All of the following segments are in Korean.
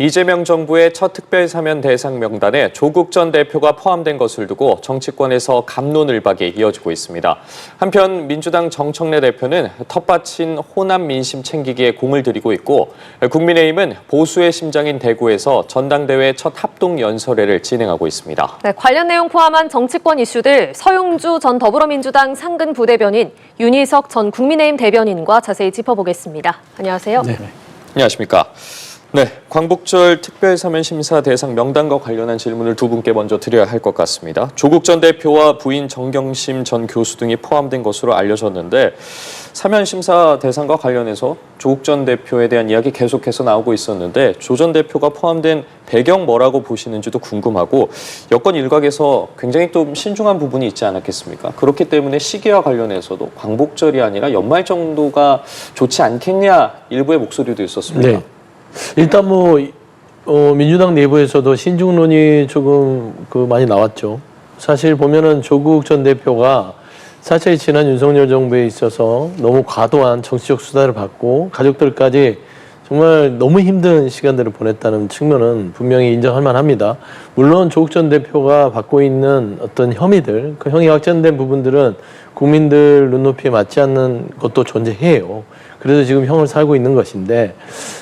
이재명 정부의 첫 특별사면 대상 명단에 조국 전 대표가 포함된 것을 두고 정치권에서 갑론을박이 이어지고 있습니다. 한편 민주당 정청래 대표는 텃밭인 호남 민심 챙기기에 공을 들이고 있고 국민의힘은 보수의 심장인 대구에서 전당대회 첫 합동 연설회를 진행하고 있습니다. 네, 관련 내용 포함한 정치권 이슈들 서용주 전 더불어민주당 상근 부대변인, 윤희석 전 국민의힘 대변인과 자세히 짚어보겠습니다. 안녕하세요. 네. 안녕하십니까. 네, 광복절 특별사면 심사 대상 명단과 관련한 질문을 두 분께 먼저 드려야 할 것 같습니다. 조국 전 대표와 부인 정경심 전 교수 등이 포함된 것으로 알려졌는데 사면 심사 대상과 관련해서 조국 전 대표에 대한 이야기 계속해서 나오고 있었는데 조 전 대표가 포함된 배경 뭐라고 보시는지도 궁금하고 여권 일각에서 굉장히 또 신중한 부분이 있지 않았겠습니까? 그렇기 때문에 시기와 관련해서도 광복절이 아니라 연말 정도가 좋지 않겠냐 일부의 목소리도 있었습니다. 네. 일단 민주당 내부에서도 신중론이 조금 많이 나왔죠. 사실 보면은 조국 전 대표가 사실 지난 윤석열 정부에 있어서 너무 과도한 정치적 수사를 받고 가족들까지 정말 너무 힘든 시간들을 보냈다는 측면은 분명히 인정할 만합니다. 물론 조국 전 대표가 받고 있는 어떤 혐의들, 그 형이 확정된 부분들은 국민들 눈높이에 맞지 않는 것도 존재해요. 그래서 지금 형을 살고 있는 것인데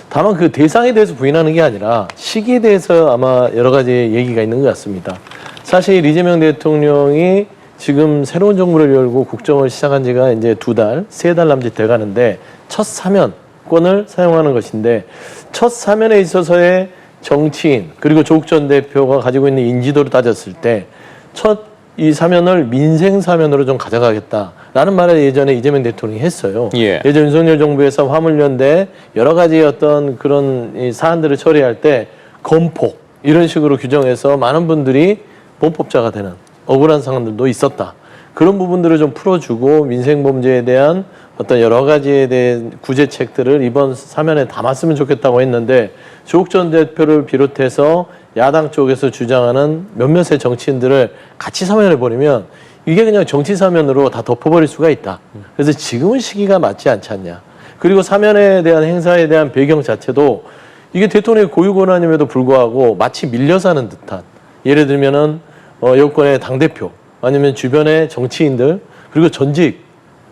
다만 그 대상에 대해서 부인하는 게 아니라 시기에 대해서 아마 여러 가지 얘기가 있는 것 같습니다. 사실 이재명 대통령이 지금 새로운 정부를 열고 국정을 시작한 지가 이제 2달, 3달 남짓 돼가는데 첫 사면권을 사용하는 것인데 첫 사면에 있어서의 정치인 그리고 조국 전 대표가 가지고 있는 인지도를 따졌을 때 첫 이 사면을 민생 사면으로 좀 가져가겠다라는 말을 예전에 이재명 대통령이 했어요. 예전 윤석열 정부에서 화물연대 여러 가지 어떤 그런 이 사안들을 처리할 때 건폭 이런 식으로 규정해서 많은 분들이 범법자가 되는 억울한 상황들도 있었다. 그런 부분들을 좀 풀어주고 민생 범죄에 대한 어떤 여러 가지에 대한 구제책들을 이번 사면에 담았으면 좋겠다고 했는데 조국 전 대표를 비롯해서 야당 쪽에서 주장하는 몇몇의 정치인들을 같이 사면해버리면 이게 그냥 정치 사면으로 다 덮어버릴 수가 있다. 그래서 지금은 시기가 맞지 않지 않냐. 그리고 사면에 대한 행사에 대한 배경 자체도 이게 대통령의 고유 권한임에도 불구하고 마치 밀려서 하는 듯한 예를 들면은 여권의 당대표 아니면 주변의 정치인들 그리고 전직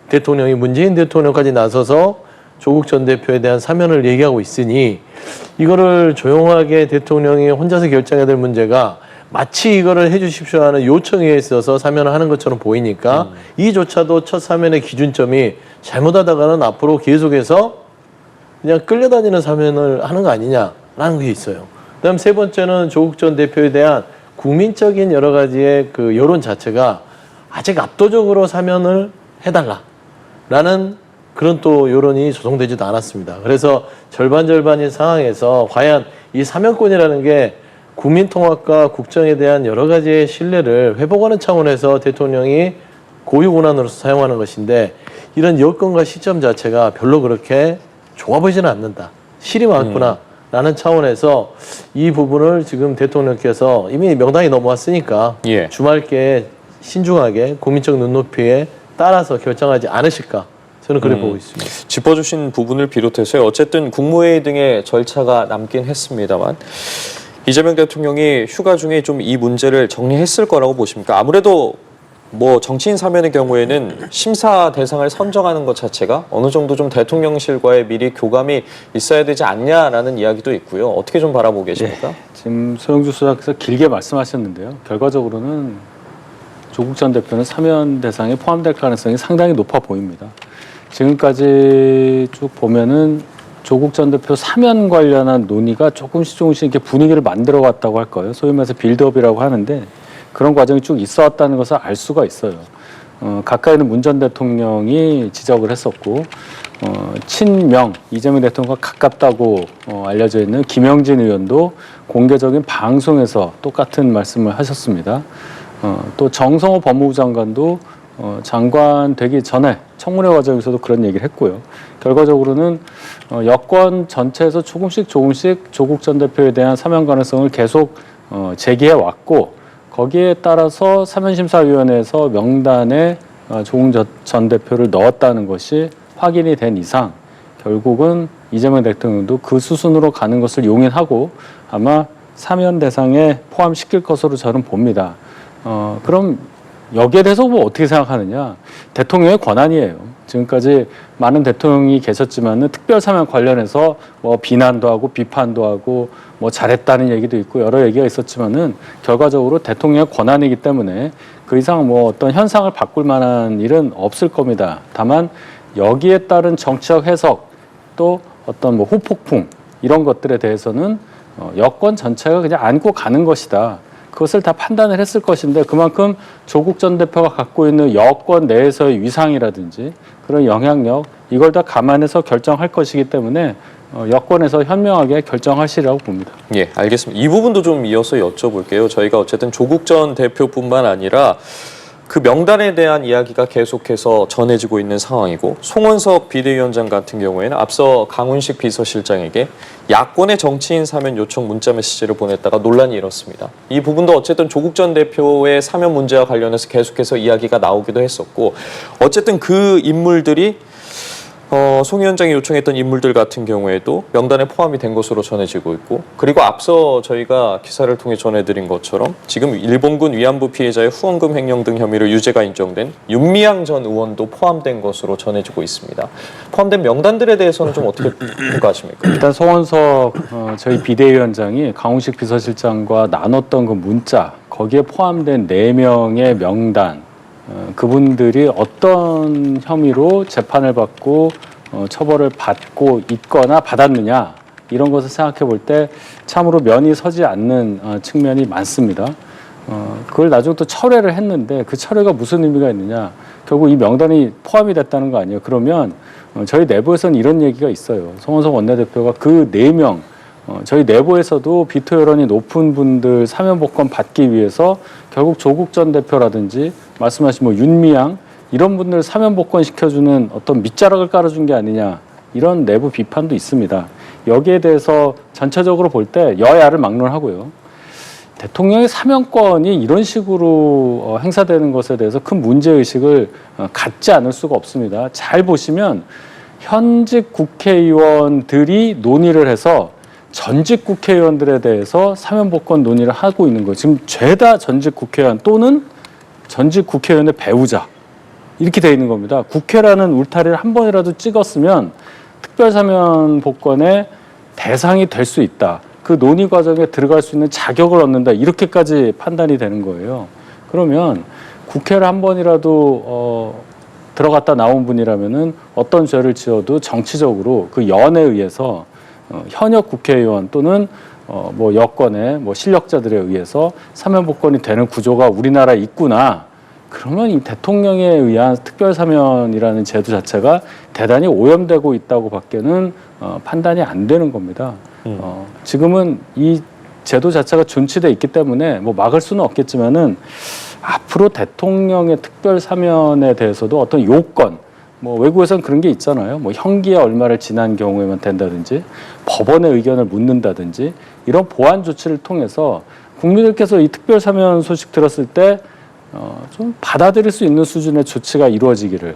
대통령이 문재인 대통령까지 나서서 조국 전 대표에 대한 사면을 얘기하고 있으니 이거를 조용하게 대통령이 혼자서 결정해야 될 문제가 마치 이거를 해주십시오 하는 요청에 있어서 사면을 하는 것처럼 보이니까 이조차도 첫 사면의 기준점이 잘못하다가는 앞으로 계속해서 그냥 끌려다니는 사면을 하는 거 아니냐라는 게 있어요. 그다음 세 번째는 조국 전 대표에 대한 국민적인 여러 가지의 그 여론 자체가 아직 압도적으로 사면을 해달라라는 그런 또 여론이 조성되지도 않았습니다. 그래서 절반절반인 상황에서 과연 이 사면권이라는 게 국민 통합과 국정에 대한 여러 가지의 신뢰를 회복하는 차원에서 대통령이 고유 권한으로서 사용하는 것인데 이런 여건과 시점 자체가 별로 그렇게 좋아 보이지는 않는다. 실이 많구나라는 차원에서 이 부분을 지금 대통령께서 이미 명단이 넘어왔으니까 주말께 신중하게 국민적 눈높이에 따라서 결정하지 않으실까. 저는 그래 보고 있습니다. 짚어주신 부분을 비롯해서 어쨌든 국무회의 등의 절차가 남긴 했습니다만 이재명 대통령이 휴가 중에 좀 이 문제를 정리했을 거라고 보십니까? 아무래도 정치인 사면의 경우에는 심사 대상을 선정하는 것 자체가 어느 정도 좀 대통령실과의 미리 교감이 있어야 되지 않냐라는 이야기도 있고요. 어떻게 좀 바라보고 계십니까? 지금 서영주 수석께서 길게 말씀하셨는데요. 결과적으로는 조국 전 대표는 사면 대상에 포함될 가능성이 상당히 높아 보입니다. 지금까지 쭉 보면은 조국 전 대표 사면 관련한 논의가 조금씩 이렇게 분위기를 만들어 왔다고 할까요? 소위 말해서 빌드업이라고 하는데 그런 과정이 쭉 있어 왔다는 것을 알 수가 있어요. 가까이 있는 문 전 대통령이 지적을 했었고 친명 이재명 대통령과 가깝다고 알려져 있는 김영진 의원도 공개적인 방송에서 똑같은 말씀을 하셨습니다. 또 정성호 법무부 장관도 장관 되기 전에 청문회 과정에서도 그런 얘기를 했고요. 결과적으로는 여권 전체에서 조금씩 조국 전 대표에 대한 사면 가능성을 계속 제기해 왔고 거기에 따라서 사면심사위원회에서 명단에 조국 전 대표를 넣었다는 것이 확인이 된 이상 결국은 이재명 대통령도 그 수순으로 가는 것을 용인하고 아마 사면 대상에 포함시킬 것으로 저는 봅니다. 그럼 여기에 대해서 뭐 어떻게 생각하느냐? 대통령의 권한이에요. 지금까지 많은 대통령이 계셨지만은 특별 사면 관련해서 뭐 비난도 하고 비판도 하고 뭐 잘했다는 얘기도 있고 여러 얘기가 있었지만은 결과적으로 대통령의 권한이기 때문에 그 이상 뭐 어떤 현상을 바꿀 만한 일은 없을 겁니다. 다만 여기에 따른 정치적 해석 또 어떤 뭐 후폭풍 이런 것들에 대해서는 여권 전체가 그냥 안고 가는 것이다. 그것을 다 판단을 했을 것인데 그만큼 조국 전 대표가 갖고 있는 여권 내에서의 위상이라든지 그런 영향력 이걸 다 감안해서 결정할 것이기 때문에 여권에서 현명하게 결정하시라고 봅니다. 예, 알겠습니다. 이 부분도 좀 이어서 여쭤볼게요. 저희가 어쨌든 조국 전 대표뿐만 아니라 그 명단에 대한 이야기가 계속해서 전해지고 있는 상황이고 송원석 비대위원장 같은 경우에는 앞서 강훈식 비서실장에게 야권의 정치인 사면 요청 문자 메시지를 보냈다가 논란이 일었습니다. 이 부분도 어쨌든 조국 전 대표의 사면 문제와 관련해서 계속해서 이야기가 나오기도 했었고 어쨌든 그 인물들이 송 위원장이 요청했던 인물들 같은 경우에도 명단에 포함이 된 것으로 전해지고 있고 그리고 앞서 저희가 기사를 통해 전해드린 것처럼 지금 일본군 위안부 피해자의 후원금 횡령 등 혐의로 유죄가 인정된 윤미향 전 의원도 포함된 것으로 전해지고 있습니다. 포함된 명단들에 대해서는 좀 어떻게 평가하십니까? 일단 송원석 저희 비대위원장이 강훈식 비서실장과 나눴던 그 문자 거기에 포함된 4명의 명단 그분들이 어떤 혐의로 재판을 받고 처벌을 받고 있거나 받았느냐 이런 것을 생각해 볼 때 참으로 면이 서지 않는 측면이 많습니다. 그걸 나중에 또 철회를 했는데 그 철회가 무슨 의미가 있느냐 결국 이 명단이 포함이 됐다는 거 아니에요. 그러면 저희 내부에서는 이런 얘기가 있어요. 송원석 원내대표가 그 4명 저희 내부에서도 비토 여론이 높은 분들 사면 복권 받기 위해서 결국 조국 전 대표라든지 말씀하신 뭐 윤미향 이런 분들 사면 복권 시켜주는 어떤 밑자락을 깔아준 게 아니냐 이런 내부 비판도 있습니다. 여기에 대해서 전체적으로 볼 때 여야를 막론하고요. 대통령의 사면권이 이런 식으로 행사되는 것에 대해서 큰 문제의식을 갖지 않을 수가 없습니다. 잘 보시면 현직 국회의원들이 논의를 해서 전직 국회의원들에 대해서 사면복권 논의를 하고 있는 거예요. 지금 죄다 전직 국회의원 또는 전직 국회의원의 배우자 이렇게 돼 있는 겁니다. 국회라는 울타리를 한 번이라도 찍었으면 특별사면복권의 대상이 될 수 있다. 그 논의 과정에 들어갈 수 있는 자격을 얻는다. 이렇게까지 판단이 되는 거예요. 그러면 국회를 한 번이라도 들어갔다 나온 분이라면은 어떤 죄를 지어도 정치적으로 그 연에 의해서 현역 국회의원 또는 뭐 여권의 뭐 실력자들에 의해서 사면복권이 되는 구조가 우리나라에 있구나. 그러면 이 대통령에 의한 특별사면이라는 제도 자체가 대단히 오염되고 있다고 밖에는 판단이 안 되는 겁니다. 지금은 이 제도 자체가 존치돼 있기 때문에 뭐 막을 수는 없겠지만은 앞으로 대통령의 특별사면에 대해서도 어떤 요건 뭐 외국에서는 그런 게 있잖아요. 뭐 형기에 얼마를 지난 경우에만 된다든지 법원의 의견을 묻는다든지 이런 보완 조치를 통해서 국민들께서 이 특별사면 소식 들었을 때 좀 받아들일 수 있는 수준의 조치가 이루어지기를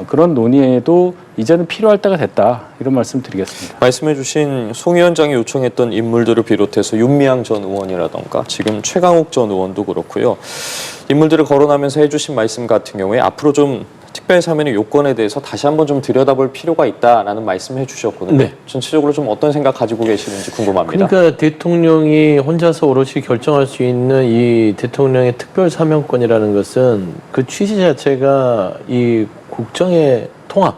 그런 논의에도 이제는 필요할 때가 됐다 이런 말씀 드리겠습니다. 말씀해주신 송 위원장이 요청했던 인물들을 비롯해서 윤미향 전 의원이라던가 지금 최강욱 전 의원도 그렇고요. 인물들을 거론하면서 해주신 말씀 같은 경우에 앞으로 좀 특별사면의 요건에 대해서 다시 한번 좀 들여다볼 필요가 있다라는 말씀을 해주셨거든요. 네. 전체적으로 좀 어떤 생각 가지고 계시는지 궁금합니다. 그러니까 대통령이 혼자서 오롯이 결정할 수 있는 이 대통령의 특별사면권이라는 것은 그 취지 자체가 이 국정의 통합,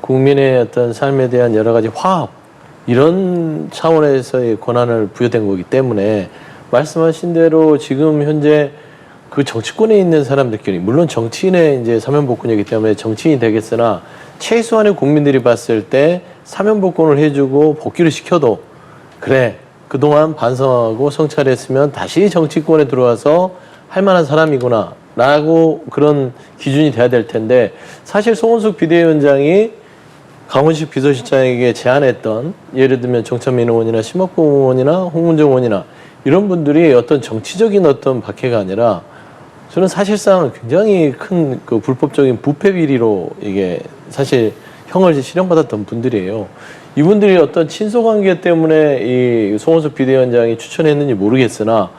국민의 어떤 삶에 대한 여러 가지 화합 이런 차원에서의 권한을 부여된 거기 때문에 말씀하신 대로 지금 현재 그 정치권에 있는 사람들끼리 물론 정치인의 이제 사면복권이기 때문에 정치인이 되겠으나 최소한의 국민들이 봤을 때 사면복권을 해주고 복귀를 시켜도 그래 그동안 반성하고 성찰했으면 다시 정치권에 들어와서 할 만한 사람이구나 라고 그런 기준이 돼야 될 텐데 사실 송원석 비대위원장이 강훈식 비서실장에게 제안했던 예를 들면 정찬민 의원이나 심학봉 의원이나 홍문정 의원이나 이런 분들이 어떤 정치적인 어떤 박해가 아니라 저는 사실상 굉장히 큰 그 불법적인 부패 비리로 이게 사실 형을 실형받았던 분들이에요. 이분들이 어떤 친소관계 때문에 이 송원석 비대위원장이 추천했는지 모르겠으나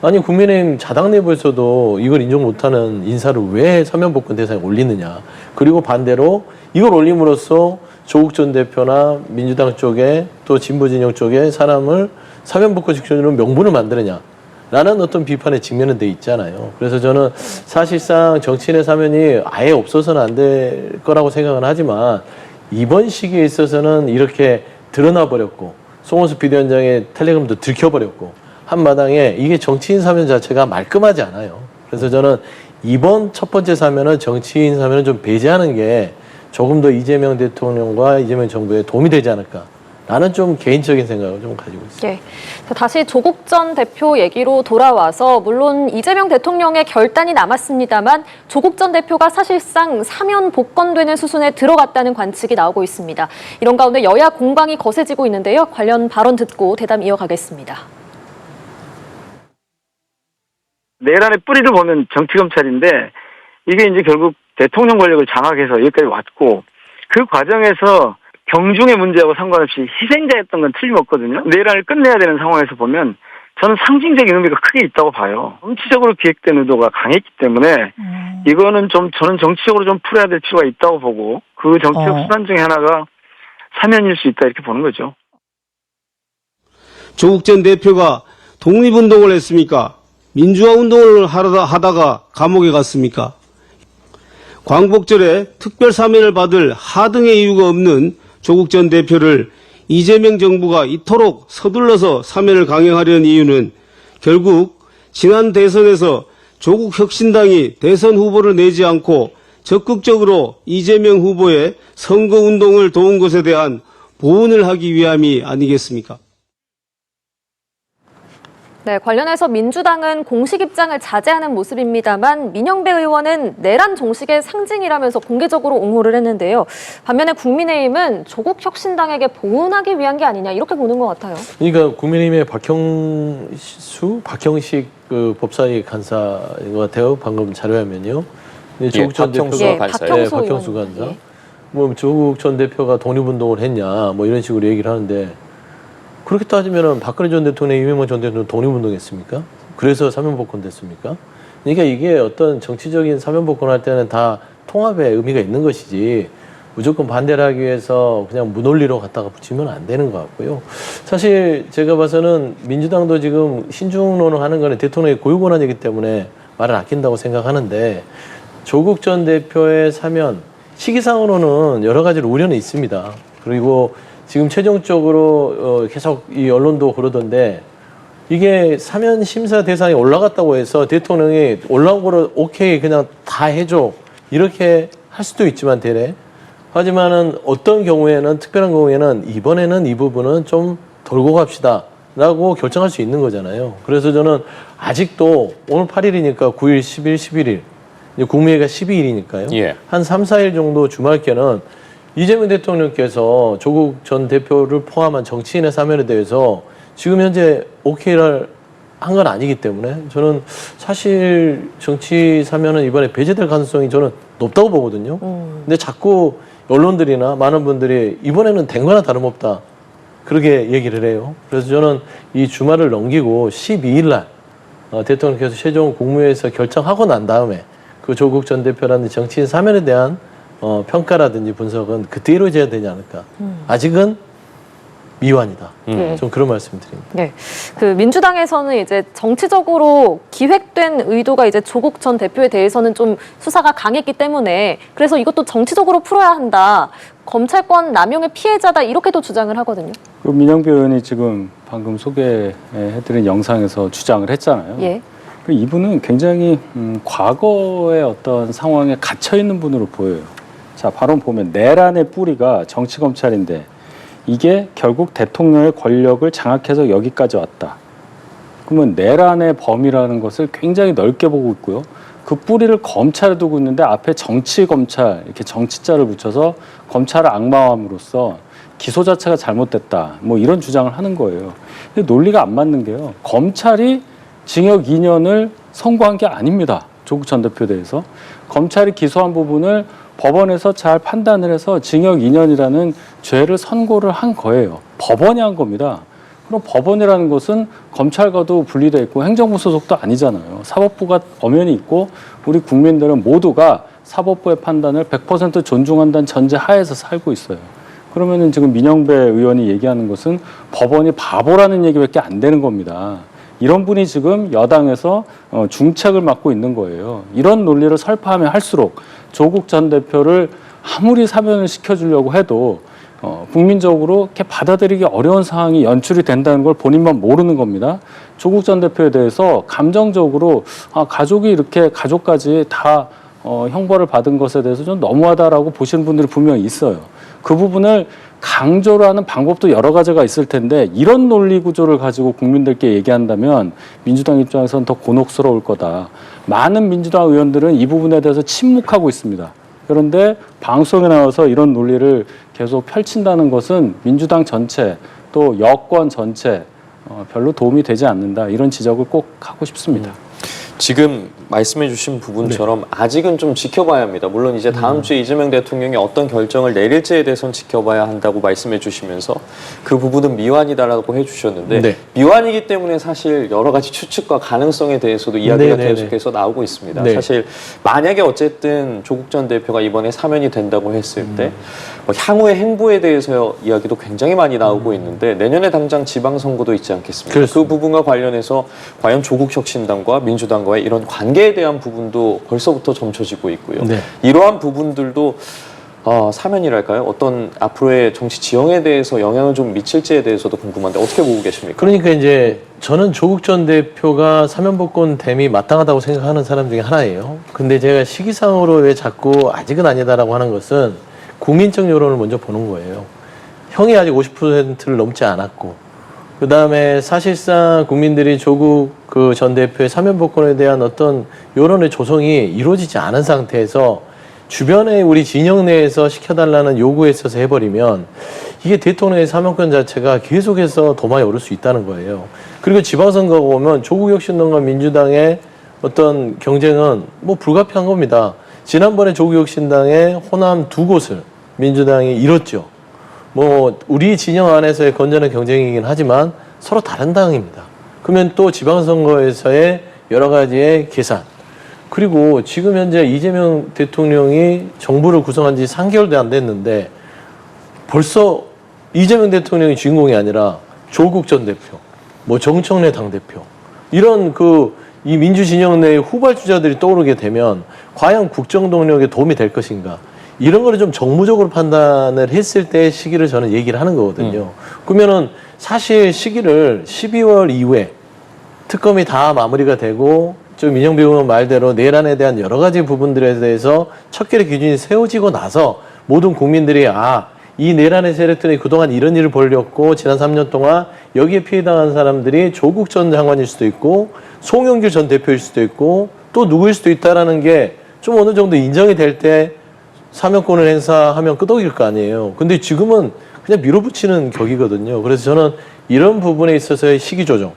아니 국민의힘 자당 내부에서도 이걸 인정 못하는 인사를 왜 사면복권 대상에 올리느냐. 그리고 반대로 이걸 올림으로써 조국 전 대표나 민주당 쪽에 또 진보 진영 쪽에 사람을 사면복권 직전으로 명분을 만드느냐. 라는 어떤 비판에 직면은 돼 있잖아요. 그래서 저는 사실상 정치인의 사면이 아예 없어서는 안 될 거라고 생각은 하지만 이번 시기에 있어서는 이렇게 드러나 버렸고 송원수 비대위원장의 텔레그램도 들켜버렸고 한마당에 이게 정치인 사면 자체가 말끔하지 않아요. 그래서 저는 이번 첫 번째 사면은 정치인 사면은 좀 배제하는 게 조금 더 이재명 대통령과 이재명 정부에 도움이 되지 않을까. 나는 좀 개인적인 생각을 좀 가지고 있습니다. 예. 다시 조국 전 대표 얘기로 돌아와서 물론 이재명 대통령의 결단이 남았습니다만 조국 전 대표가 사실상 사면 복권되는 수순에 들어갔다는 관측이 나오고 있습니다. 이런 가운데 여야 공방이 거세지고 있는데요. 관련 발언 듣고 대담 이어가겠습니다. 내란의 뿌리를 보면 정치검찰인데 이게 이제 결국 대통령 권력을 장악해서 여기까지 왔고 그 과정에서 경중의 문제하고 상관없이 희생자였던 건 틀림없거든요. 내란을 끝내야 되는 상황에서 보면 저는 상징적인 의미가 크게 있다고 봐요. 정치적으로 기획된 의도가 강했기 때문에 이거는 좀 저는 정치적으로 좀 풀어야 될 필요가 있다고 보고 그 정치적 수단 중에 하나가 사면일 수 있다 이렇게 보는 거죠. 조국 전 대표가 독립운동을 했습니까? 민주화 운동을 하다가 감옥에 갔습니까? 광복절에 특별 사면을 받을 하등의 이유가 없는 조국 전 대표를 이재명 정부가 이토록 서둘러서 사면을 강행하려는 이유는 결국 지난 대선에서 조국 혁신당이 대선 후보를 내지 않고 적극적으로 이재명 후보의 선거운동을 도운 것에 대한 보훈을 하기 위함이 아니겠습니까? 네, 관련해서 민주당은 공식 입장을 자제하는 모습입니다만 민영배 의원은 내란 종식의 상징이라면서 공개적으로 옹호를 했는데요. 반면에 국민의힘은 조국 혁신당에게 보훈하기 위한 게 아니냐 이렇게 보는 것 같아요. 그러니까 국민의힘의 박형식 그 법사위 간사인 것 같아요. 방금 자료화면요. 조국 전 박형수 대표가 간사예요. 네, 박형수 간사. 예. 뭐 조국 전 대표가 독립운동을 했냐 뭐 이런 식으로 얘기를 하는데 그렇게 따지면은 박근혜 전 대통령, 이명박 전 대통령 독립운동했습니까? 그래서 사면복권 됐습니까? 그러니까 이게 어떤 정치적인 사면복권 할 때는 다 통합의 의미가 있는 것이지 무조건 반대를 하기 위해서 그냥 무논리로 갖다가 붙이면 안 되는 것 같고요. 사실 제가 봐서는 민주당도 지금 신중론을 하는 거는 대통령의 고유 권한이기 때문에 말을 아낀다고 생각하는데 조국 전 대표의 사면 시기상으로는 여러 가지로 우려는 있습니다. 그리고 지금 최종적으로 계속 이 언론도 그러던데 이게 사면 심사 대상에 올라갔다고 해서 대통령이 올라온 거를 오케이 그냥 다 해줘 이렇게 할 수도 있지만 대래 하지만은 어떤 경우에는 특별한 경우에는 이번에는 이 부분은 좀 돌고 갑시다 라고 결정할 수 있는 거잖아요. 그래서 저는 아직도 오늘 8일이니까 9일, 10일, 11일 국무회의가 12일이니까요. 예. 한 3, 4일 정도 주말께는 이재명 대통령께서 조국 전 대표를 포함한 정치인의 사면에 대해서 지금 현재 오케이를 한 건 아니기 때문에 저는 사실 정치 사면은 이번에 배제될 가능성이 저는 높다고 보거든요. 근데 자꾸 언론들이나 많은 분들이 이번에는 된 거나 다름없다. 그렇게 얘기를 해요. 그래서 저는 이 주말을 넘기고 12일 날 대통령께서 최종 국무회의에서 결정하고 난 다음에 그 조국 전 대표라는 정치인 사면에 대한 평가라든지 분석은 그때 이루어져야 되지 않을까. 아직은 미완이다. 좀 그런 말씀드립니다. 네, 그 민주당에서는 이제 정치적으로 기획된 의도가 이제 조국 전 대표에 대해서는 좀 수사가 강했기 때문에 그래서 이것도 정치적으로 풀어야 한다. 검찰권 남용의 피해자다 이렇게도 주장을 하거든요. 그 민영배 의원이 지금 방금 소개해드린 영상에서 주장을 했잖아요. 예. 그 이분은 굉장히 과거의 어떤 상황에 갇혀 있는 분으로 보여요. 자, 바로 보면 내란의 뿌리가 정치검찰인데 이게 결국 대통령의 권력을 장악해서 여기까지 왔다. 그러면 내란의 범위라는 것을 굉장히 넓게 보고 있고요. 그 뿌리를 검찰에 두고 있는데 앞에 정치검찰 이렇게 정치자를 붙여서 검찰을 악마함으로써 기소 자체가 잘못됐다. 뭐 이런 주장을 하는 거예요. 근데 논리가 안 맞는 게요. 검찰이 징역 2년을 선고한 게 아닙니다. 조국 전 대표에 대해서. 검찰이 기소한 부분을 법원에서 잘 판단을 해서 징역 2년이라는 죄를 선고를 한 거예요. 법원이 한 겁니다. 그럼 법원이라는 것은 검찰과도 분리되어 있고 행정부 소속도 아니잖아요. 사법부가 엄연히 있고 우리 국민들은 모두가 사법부의 판단을 100% 존중한다는 전제 하에서 살고 있어요. 그러면은 지금 민영배 의원이 얘기하는 것은 법원이 바보라는 얘기밖에 안 되는 겁니다. 이런 분이 지금 여당에서 중책을 맡고 있는 거예요. 이런 논리를 설파하면 할수록 조국 전 대표를 아무리 사면을 시켜주려고 해도 국민적으로 이렇게 받아들이기 어려운 상황이 연출이 된다는 걸 본인만 모르는 겁니다. 조국 전 대표에 대해서 감정적으로 가족이 이렇게 가족까지 다 형벌을 받은 것에 대해서 좀 너무하다라고 보시는 분들이 분명히 있어요. 그 부분을 강조를 하는 방법도 여러 가지가 있을 텐데 이런 논리 구조를 가지고 국민들께 얘기한다면 민주당 입장에서는 더 곤혹스러울 거다. 많은 민주당 의원들은 이 부분에 대해서 침묵하고 있습니다. 그런데 방송에 나와서 이런 논리를 계속 펼친다는 것은 민주당 전체 또 여권 전체 별로 도움이 되지 않는다. 이런 지적을 꼭 하고 싶습니다. 지금 말씀해 주신 부분처럼 아직은 좀 지켜봐야 합니다. 물론 이제 다음 주에 이재명 대통령이 어떤 결정을 내릴지에 대해서는 지켜봐야 한다고 말씀해 주시면서 그 부분은 미완이다라고 해주셨는데 네. 미완이기 때문에 사실 여러 가지 추측과 가능성에 대해서도 이야기가 계속해서 나오고 있습니다. 네. 사실 만약에 어쨌든 조국 전 대표가 이번에 사면이 된다고 했을 때 뭐 향후의 행보에 대해서 이야기도 굉장히 많이 나오고 있는데 내년에 당장 지방선거도 있지 않겠습니까? 그렇습니다. 그 부분과 관련해서 과연 조국혁신당과 민주당과의 이런 관계에 대한 부분도 벌써부터 점쳐지고 있고요. 네. 이러한 부분들도 사면이랄까요? 어떤 앞으로의 정치 지형에 대해서 영향을 좀 미칠지에 대해서도 궁금한데 어떻게 보고 계십니까? 그러니까 이제 저는 조국 전 대표가 사면복권 됨이 마땅하다고 생각하는 사람 중에 하나예요. 근데 제가 시기상으로 왜 자꾸 아직은 아니다라고 하는 것은 국민적 여론을 먼저 보는 거예요. 형이 아직 50%를 넘지 않았고 그 다음에 사실상 국민들이 조국 그 전 대표의 사면복권에 대한 어떤 여론의 조성이 이루어지지 않은 상태에서 주변에 우리 진영 내에서 시켜달라는 요구에 있어서 해버리면 이게 대통령의 사면권 자체가 계속해서 도마에 오를 수 있다는 거예요. 그리고 지방선거가 오면 조국혁신당과 민주당의 어떤 경쟁은 뭐 불가피한 겁니다. 지난번에 조국혁신당의 호남 2곳을 민주당이 잃었죠. 뭐 우리 진영 안에서의 건전한 경쟁이긴 하지만 서로 다른 당입니다. 그러면 또 지방선거에서의 여러 가지의 계산 그리고 지금 현재 이재명 대통령이 정부를 구성한 지 3개월도 안 됐는데 벌써 이재명 대통령이 주인공이 아니라 조국 전 대표, 뭐 정청래 당대표 이런 이 민주진영 내의 후발주자들이 떠오르게 되면 과연 국정 동력에 도움이 될 것인가 이런 거를 좀 정무적으로 판단을 했을 때 시기를 저는 얘기를 하는 거거든요. 그러면은 사실 시기를 12월 이후에 특검이 다 마무리가 되고 좀 민영배 의원 말대로 내란에 대한 여러 가지 부분들에 대해서 척결의 기준이 세워지고 나서 모든 국민들이 이 내란의 세력들이 그동안 이런 일을 벌였고 지난 3년 동안 여기에 피해당한 사람들이 조국 전 장관일 수도 있고 송영길 전 대표일 수도 있고 또 누구일 수도 있다라는 게 좀 어느 정도 인정이 될 때 사면권을 행사하면 끄덕일 거 아니에요. 근데 지금은 그냥 밀어붙이는 격이거든요. 그래서 저는 이런 부분에 있어서의 시기 조정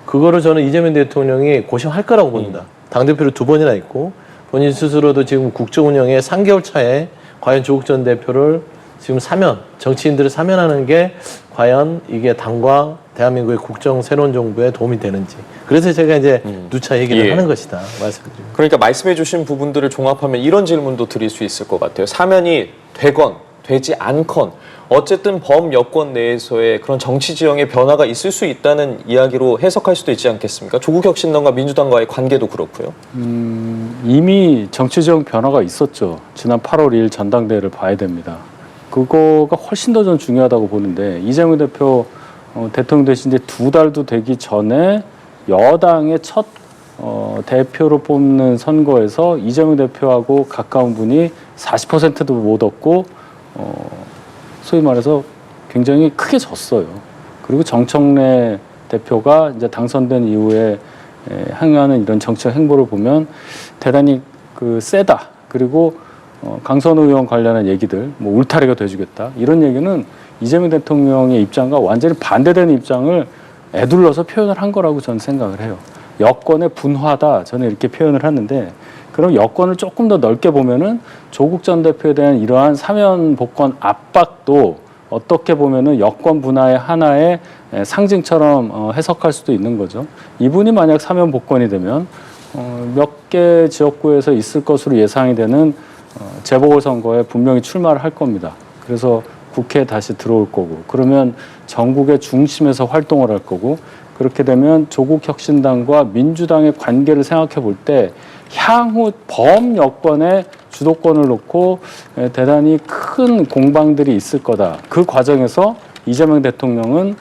그거를 저는 이재명 대통령이 고심할 거라고 봅니다. 당대표를 2번이나 있고 본인 스스로도 지금 국정 운영에 3개월 차에 과연 조국 전 대표를 지금 정치인들을 사면하는 게 과연 이게 당과 대한민국의 국정 새로운 정부에 도움이 되는지. 그래서 제가 이제 누차 얘기를 하는 것이다 말씀드립니다. 그러니까 말씀해 주신 부분들을 종합하면 이런 질문도 드릴 수 있을 것 같아요. 사면이 되건 되지 않건 어쨌든 범여권 내에서의 그런 정치 지형의 변화가 있을 수 있다는 이야기로 해석할 수도 있지 않겠습니까? 조국혁신당과 민주당과의 관계도 그렇고요. 이미 정치 지형 변화가 있었죠. 지난 8월 2일 전당대회를 봐야 됩니다. 그거가 훨씬 더 전 중요하다고 보는데 이재명 대표 대통령 되신 지 2달도 되기 전에 여당의 첫 대표로 뽑는 선거에서 이재명 대표하고 가까운 분이 40%도 못 얻고 소위 말해서 굉장히 크게 졌어요. 그리고 정청래 대표가 이제 당선된 이후에 행하는 이런 정치적 행보를 보면 대단히 세다. 그리고 강선우 의원 관련한 얘기들, 뭐 울타리가 돼주겠다 이런 얘기는 이재명 대통령의 입장과 완전히 반대되는 입장을 애둘러서 표현을 한 거라고 저는 생각을 해요. 여권의 분화다 저는 이렇게 표현을 하는데 그럼 여권을 조금 더 넓게 보면은 조국 전 대표에 대한 이러한 사면 복권 압박도 어떻게 보면은 여권 분화의 하나의 상징처럼 해석할 수도 있는 거죠. 이분이 만약 사면 복권이 되면 몇 개 지역구에서 있을 것으로 예상이 되는 재보궐선거에 분명히 출마를 할 겁니다. 그래서 국회에 다시 들어올 거고, 그러면 전국의 중심에서 활동을 할 거고, 그렇게 되면 조국 혁신당과 민주당의 관계를 생각해 볼 때 향후 범여권의 주도권을 놓고 대단히 큰 공방들이 있을 거다. 그 과정에서 이재명 대통령은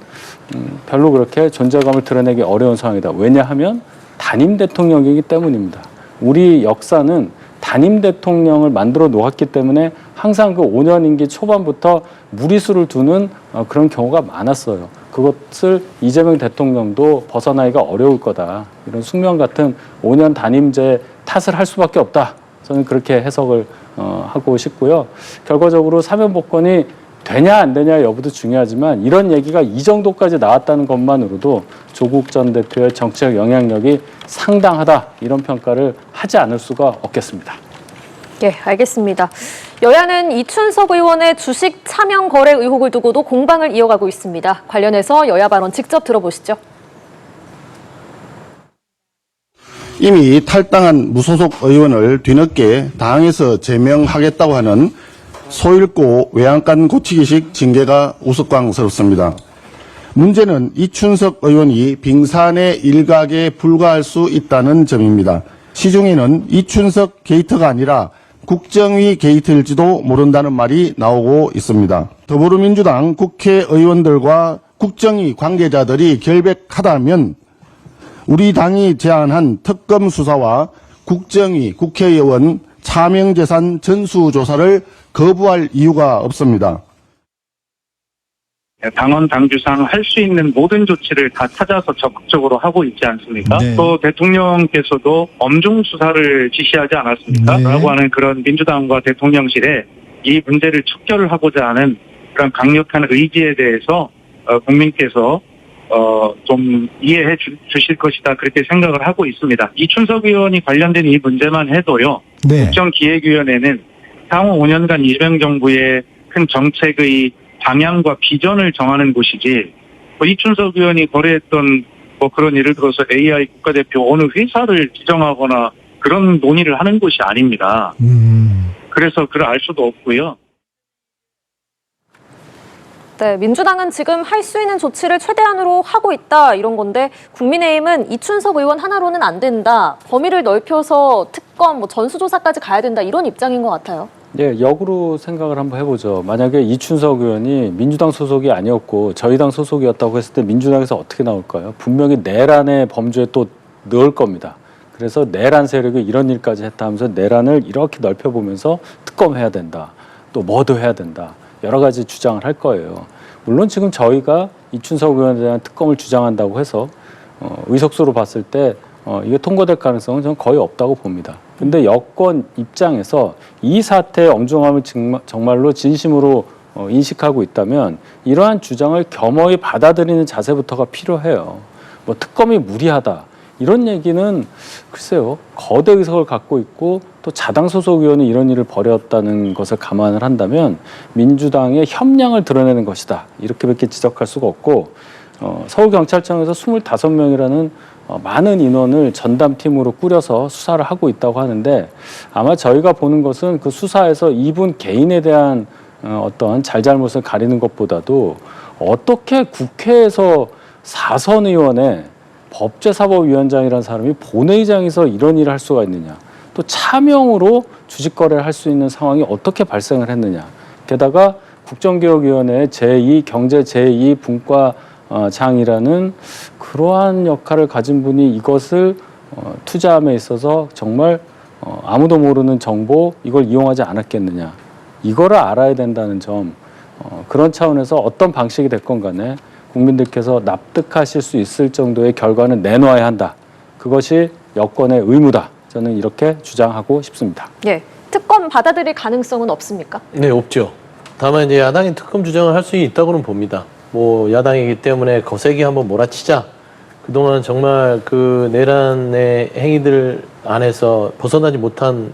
별로 그렇게 존재감을 드러내기 어려운 상황이다. 왜냐하면 단임 대통령이기 때문입니다. 우리 역사는 단임 대통령을 만들어 놓았기 때문에 항상 그 5년 임기 초반부터 무리수를 두는 그런 경우가 많았어요. 그것을 이재명 대통령도 벗어나기가 어려울 거다. 이런 숙명 같은 5년 단임제 탓을 할 수밖에 없다. 저는 그렇게 해석을 하고 싶고요. 결과적으로 사면 복권이 되냐 안 되냐 여부도 중요하지만 이런 얘기가 이 정도까지 나왔다는 것만으로도 조국 전 대표의 정치적 영향력이 상당하다. 이런 평가를 하지 않을 수가 없겠습니다. 예, 알겠습니다. 여야는 이춘석 의원의 주식 차명 거래 의혹을 두고도 공방을 이어가고 있습니다. 관련해서 여야 발언 직접 들어보시죠. 이미 탈당한 무소속 의원을 뒤늦게 당에서 제명하겠다고 하는 소잃고 외양간 고치기식 징계가 우스꽝스럽습니다. 문제는 이춘석 의원이 빙산의 일각에 불과할 수 있다는 점입니다. 시중에는 이춘석 게이트가 아니라 국정위 게이트일지도 모른다는 말이 나오고 있습니다. 더불어민주당 국회의원들과 국정위 관계자들이 결백하다면 우리 당이 제안한 특검 수사와 국정위 국회의원 차명재산 전수조사를 거부할 이유가 없습니다. 당원 당규상 할 수 있는 모든 조치를 다 찾아서 적극적으로 하고 있지 않습니까? 네. 또 대통령께서도 엄중 수사를 지시하지 않았습니까? 네. 라고 하는 그런 민주당과 대통령실에 이 문제를 척결을 하고자 하는 그런 강력한 의지에 대해서 국민께서 좀 이해해 주실 것이다 그렇게 생각을 하고 있습니다. 이춘석 의원이 관련된 이 문제만 해도요. 네. 국정기획위원회는 향후 5년간 이재명 정부의 큰 정책의 방향과 비전을 정하는 곳이지 이춘석 의원이 거래했던 그런 예를 들어서 AI 국가대표 어느 회사를 지정하거나 그런 논의를 하는 곳이 아닙니다. 그래서 그걸 알 수도 없고요. 네, 민주당은 지금 할 수 있는 조치를 최대한으로 하고 있다 이런 건데 국민의힘은 이춘석 의원 하나로는 안 된다. 범위를 넓혀서 특검, 전수조사까지 가야 된다 이런 입장인 것 같아요. 예, 역으로 생각을 한번 해보죠. 만약에 이춘석 의원이 민주당 소속이 아니었고 저희 당 소속이었다고 했을 때 민주당에서 어떻게 나올까요? 분명히 내란의 범주에 또 넣을 겁니다. 그래서 내란 세력이 이런 일까지 했다 하면서 내란을 이렇게 넓혀보면서 특검해야 된다. 또 뭐도 해야 된다. 여러 가지 주장을 할 거예요. 물론 지금 저희가 이춘석 의원에 대한 특검을 주장한다고 해서 의석수로 봤을 때 이게 통과될 가능성은 저는 거의 없다고 봅니다. 근데 여권 입장에서 이 사태의 엄중함을 정말로 진심으로 인식하고 있다면 이러한 주장을 겸허히 받아들이는 자세부터가 필요해요. 특검이 무리하다. 이런 얘기는 글쎄요. 거대 의석을 갖고 있고 또 자당 소속 의원이 이런 일을 벌였다는 것을 감안을 한다면 민주당의 협량을 드러내는 것이다. 이렇게밖에 지적할 수가 없고 서울경찰청에서 25명이라는 많은 인원을 전담팀으로 꾸려서 수사를 하고 있다고 하는데 아마 저희가 보는 것은 그 수사에서 이분 개인에 대한 어떤 잘잘못을 가리는 것보다도 어떻게 국회에서 사선 의원의 법제사법위원장이라는 사람이 본회의장에서 이런 일을 할 수가 있느냐. 또 차명으로 주식거래를 할 수 있는 상황이 어떻게 발생을 했느냐. 게다가 국정기획위원회의 경제 제2분과장이라는 그러한 역할을 가진 분이 이것을 투자함에 있어서 정말 아무도 모르는 정보 이걸 이용하지 않았겠느냐. 이거를 알아야 된다는 점. 그런 차원에서 어떤 방식이 됐건 간에 국민들께서 납득하실 수 있을 정도의 결과는 내놓아야 한다. 그것이 여권의 의무다. 저는 이렇게 주장하고 싶습니다. 예, 특검 받아들일 가능성은 없습니까? 네, 없죠. 다만 이제 야당이 특검 주장을 할 수 있다고는 봅니다. 야당이기 때문에 거세게 한번 몰아치자. 그동안 정말 그 내란의 행위들 안에서 벗어나지 못한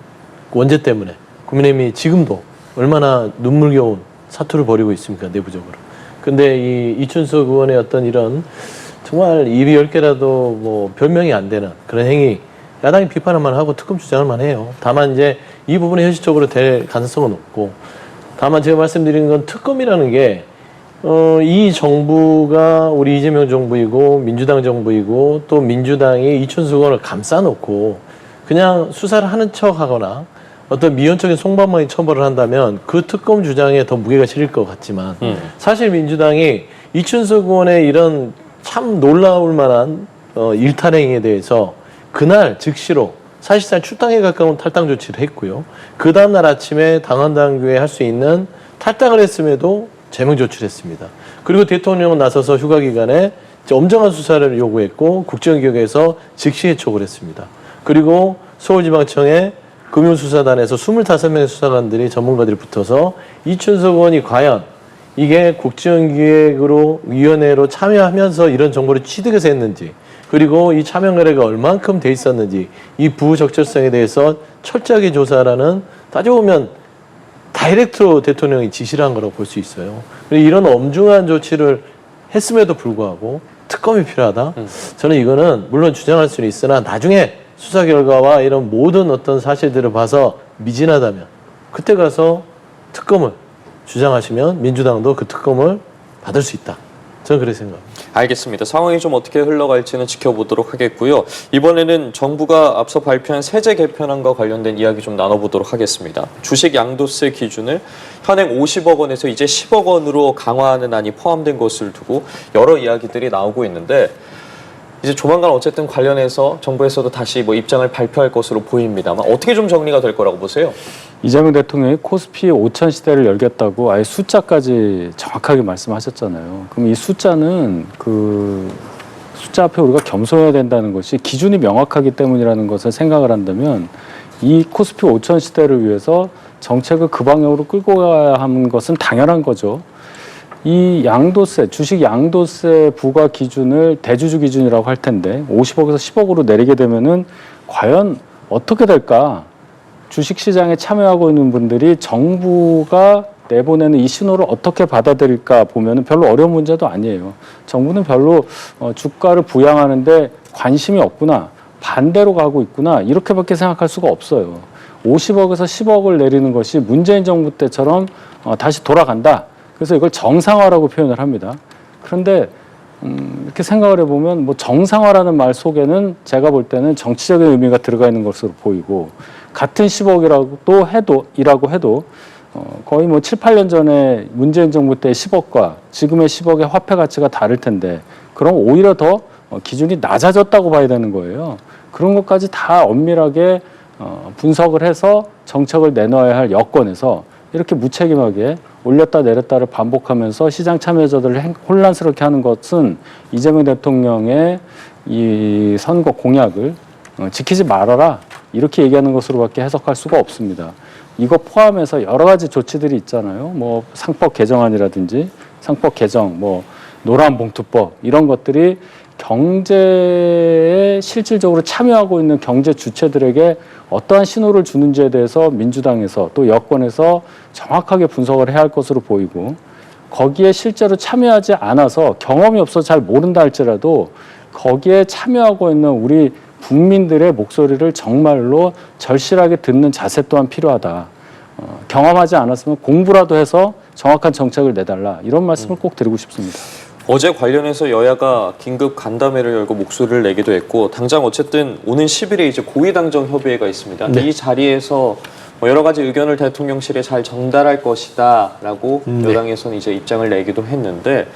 원죄 때문에 국민의힘이 지금도 얼마나 눈물겨운 사투를 벌이고 있습니까, 내부적으로. 근데 이 이춘석 의원의 어떤 이런 정말 입이 10개라도 뭐 별명이 안 되는 그런 행위, 야당이 비판을 만 하고 특검 주장을 만 해요. 다만 이제 이 부분이 현실적으로 될 가능성은 없고, 다만 제가 말씀드리는 건 특검이라는 게 이 정부가 우리 이재명 정부이고 민주당 정부이고 또 민주당이 이춘석 의원을 감싸놓고 그냥 수사를 하는 척하거나 어떤 미온적인 송방망이 처벌을 한다면 그 특검 주장에 더 무게가 실릴 것 같지만 사실 민주당이 이춘석 의원의 이런 참 놀라울 만한 일탈행위에 대해서 그날 즉시로 사실상 출당에 가까운 탈당 조치를 했고요. 그 다음날 아침에 당헌당규에 할 수 있는 탈당을 했음에도 제명 조치를 했습니다. 그리고 대통령은 나서서 휴가 기간에 엄정한 수사를 요구했고 국정기획에서 즉시 해촉을 했습니다. 그리고 서울지방청의 금융수사단에서 25명의 수사관들이 전문가들이 붙어서 이춘석 의원이 과연 이게 국정기획으로 위원회로 참여하면서 이런 정보를 취득해서 했는지, 그리고 이 참여 거래가 얼만큼 돼 있었는지 이 부적절성에 대해서 철저하게 조사하라는, 따져보면 다이렉트로 대통령이 지시를 한 거라고 볼 수 있어요. 이런 엄중한 조치를 했음에도 불구하고 특검이 필요하다? 저는 이거는 물론 주장할 수는 있으나 나중에 수사 결과와 이런 모든 어떤 사실들을 봐서 미진하다면 그때 가서 특검을 주장하시면 민주당도 그 특검을 받을 수 있다. 저는 그렇게 생각합니다. 알겠습니다. 상황이 좀 어떻게 흘러갈지는 지켜보도록 하겠고요. 이번에는 정부가 앞서 발표한 세제 개편안과 관련된 이야기 좀 나눠보도록 하겠습니다. 주식 양도세 기준을 현행 50억 원에서 이제 10억 원으로 강화하는 안이 포함된 것을 두고 여러 이야기들이 나오고 있는데, 이제 조만간 어쨌든 관련해서 정부에서도 다시 뭐 입장을 발표할 것으로 보입니다만 어떻게 좀 정리가 될 거라고 보세요? 이재명 대통령이 코스피 5천 시대를 열겠다고 아예 숫자까지 정확하게 말씀하셨잖아요. 그럼 이 숫자는 그 숫자 앞에 우리가 겸손해야 된다는 것이 기준이 명확하기 때문이라는 것을 생각을 한다면 이 코스피 5천 시대를 위해서 정책을 그 방향으로 끌고 가야 하는 것은 당연한 거죠. 이 양도세, 주식 양도세 부과 기준을 대주주 기준이라고 할 텐데 50억에서 10억으로 내리게 되면은 과연 어떻게 될까? 주식 시장에 참여하고 있는 분들이 정부가 내보내는 이 신호를 어떻게 받아들일까 보면은 별로 어려운 문제도 아니에요. 정부는 별로 주가를 부양하는데 관심이 없구나, 반대로 가고 있구나, 이렇게밖에 생각할 수가 없어요. 50억에서 10억을 내리는 것이 문재인 정부 때처럼 다시 돌아간다. 그래서 이걸 정상화라고 표현을 합니다. 그런데 이렇게 생각을 해보면 뭐 정상화라는 말 속에는 제가 볼 때는 정치적인 의미가 들어가 있는 것으로 보이고, 같은 10억이라고 해도 거의 뭐 7, 8년 전에 문재인 정부 때 10억과 지금의 10억의 화폐 가치가 다를 텐데, 그럼 오히려 더 기준이 낮아졌다고 봐야 되는 거예요. 그런 것까지 다 엄밀하게 분석을 해서 정책을 내놔야 할 여건에서 이렇게 무책임하게 올렸다 내렸다를 반복하면서 시장 참여자들을 혼란스럽게 하는 것은 이재명 대통령의 이 선거 공약을 지키지 말아라, 이렇게 얘기하는 것으로밖에 해석할 수가 없습니다. 이거 포함해서 여러 가지 조치들이 있잖아요. 뭐 상법 개정안이라든지 상법 개정, 뭐 노란봉투법, 이런 것들이 경제에 실질적으로 참여하고 있는 경제 주체들에게 어떠한 신호를 주는지에 대해서 민주당에서 또 여권에서 정확하게 분석을 해야 할 것으로 보이고, 거기에 실제로 참여하지 않아서 경험이 없어서 잘 모른다 할지라도 거기에 참여하고 있는 우리 국민들의 목소리를 정말로 절실하게 듣는 자세 또한 필요하다. 경험하지 않았으면 공부라도 해서 정확한 정책을 내달라, 이런 말씀을 꼭 드리고 싶습니다. 어제 관련해서 여야가 긴급 간담회를 열고 목소리를 내기도 했고, 당장 어쨌든 오는 10일에 이제 고위당정 협의회가 있습니다. 네. 이 자리에서 뭐 여러 가지 의견을 대통령실에 잘 전달할 것이다라고 여당에서는 이제 입장을 내기도 했는데,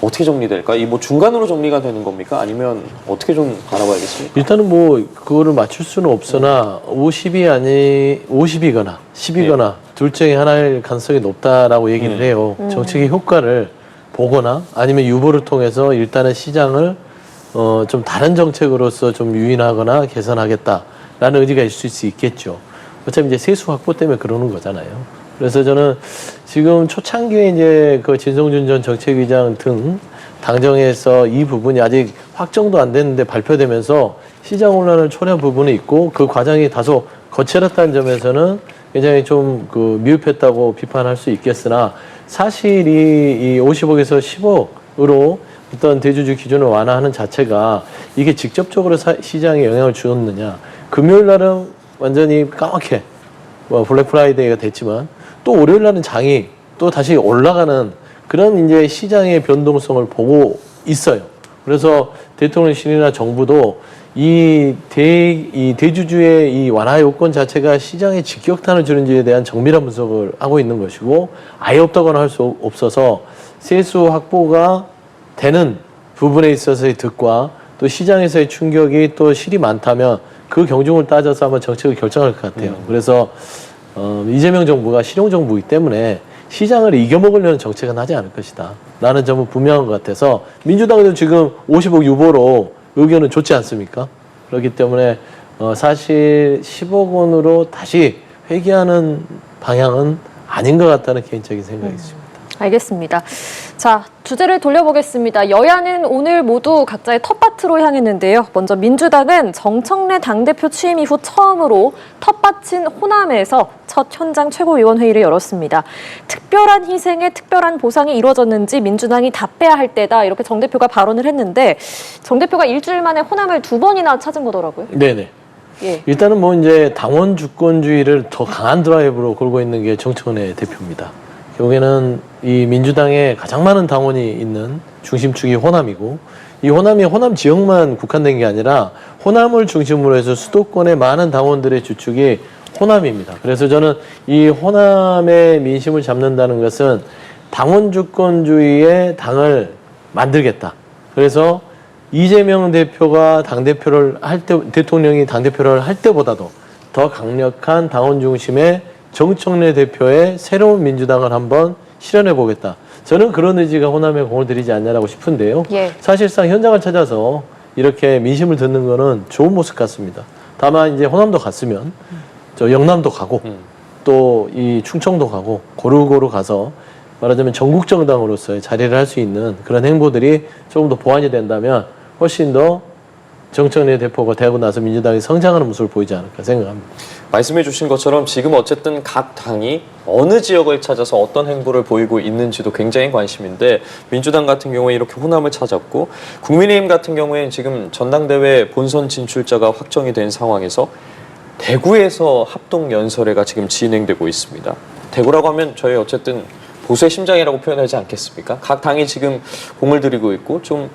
어떻게 정리될까? 이 뭐 중간으로 정리가 되는 겁니까? 아니면 어떻게 좀 바라봐야겠습니까? 일단은 뭐 그거를 맞출 수는 없으나 50이거나 10이거나 둘 중에 하나일 가능성이 높다라고 얘기를 해요. 정책의 효과를 보거나 아니면 유보를 통해서 일단은 시장을 좀 다른 정책으로서 좀 유인하거나 개선하겠다라는 의지가 있을 수 있겠죠. 어차피 이제 세수 확보 때문에 그러는 거잖아요. 그래서 저는 지금 초창기에 이제 그 진성준 전 정책위장 등 당정에서 이 부분이 아직 확정도 안 됐는데 발표되면서 시장 혼란을 초래한 부분이 있고 그 과정이 다소 거칠었다는 점에서는 굉장히 좀 그 미흡했다고 비판할 수 있겠으나 사실 이 50억에서 10억으로 어떤 대주주 기준을 완화하는 자체가 이게 직접적으로 시장에 영향을 주었느냐. 금요일 날은 완전히 까맣게 뭐 블랙 프라이데이가 됐지만 또 월요일 날은 장이 또 다시 올라가는 그런 이제 시장의 변동성을 보고 있어요. 그래서 대통령실이나 정부도 이 대주주의 이 완화 요건 자체가 시장에 직격탄을 주는지에 대한 정밀한 분석을 하고 있는 것이고 아예 없다고는 할 수 없어서 세수 확보가 되는 부분에 있어서의 득과 또 시장에서의 충격이 또 실이 많다면 그 경중을 따져서 한번 정책을 결정할 것 같아요. 그래서 이재명 정부가 실용 정부이기 때문에 시장을 이겨먹으려는 정책은 하지 않을 것이다. 라는 점은 분명한 것 같아서 민주당도 지금 50억 유보로 의견은 좋지 않습니까? 그렇기 때문에 사실 10억 원으로 다시 회귀하는 방향은 아닌 것 같다는 개인적인 생각이 있습니다. 알겠습니다. 자, 주제를 돌려보겠습니다. 여야는 오늘 모두 각자의 텃밭으로 향했는데요. 먼저 민주당은 정청래 당대표 취임 이후 처음으로 텃밭인 호남에서 첫 현장 최고위원회의를 열었습니다. 특별한 희생에 특별한 보상이 이루어졌는지 민주당이 답해야 할 때다 이렇게 정 대표가 발언을 했는데 정 대표가 일주일 만에 호남을 2번이나 찾은 거더라고요. 네네. 예. 일단은 뭐 이제 당원 주권주의를 더 강한 드라이브로 걸고 있는 게 정청래 대표입니다. 결국에는 이 민주당에 가장 많은 당원이 있는 중심축이 호남이고 이 호남이 호남 지역만 국한된 게 아니라 호남을 중심으로 해서 수도권의 많은 당원들의 주축이 호남입니다. 그래서 저는 이 호남의 민심을 잡는다는 것은 당원 주권주의의 당을 만들겠다. 그래서 이재명 대표가 당대표를 할 때, 대통령이 당대표를 할 때보다도 더 강력한 당원 중심의 정청래 대표의 새로운 민주당을 한번 실현해 보겠다. 저는 그런 의지가 호남에 공을 들이지 않냐라고 싶은데요. 예. 사실상 현장을 찾아서 이렇게 민심을 듣는 거는 좋은 모습 같습니다. 다만 이제 호남도 갔으면 저 영남도 가고 또 이 충청도 가고 고루고루 가서 말하자면 전국 정당으로서의 자리를 할 수 있는 그런 행보들이 조금 더 보완이 된다면 훨씬 더 정청래 대표가 되고 나서 민주당이 성장하는 모습을 보이지 않을까 생각합니다. 말씀해 주신 것처럼 지금 어쨌든 각 당이 어느 지역을 찾아서 어떤 행보를 보이고 있는지도 굉장히 관심인데 민주당 같은 경우에 이렇게 호남을 찾았고 국민의힘 같은 경우에는 지금 전당대회 본선 진출자가 확정이 된 상황에서 대구에서 합동연설회가 지금 진행되고 있습니다. 대구라고 하면 저희 어쨌든 보수의 심장이라고 표현하지 않겠습니까? 각 당이 지금 공을 들이고 있고 좀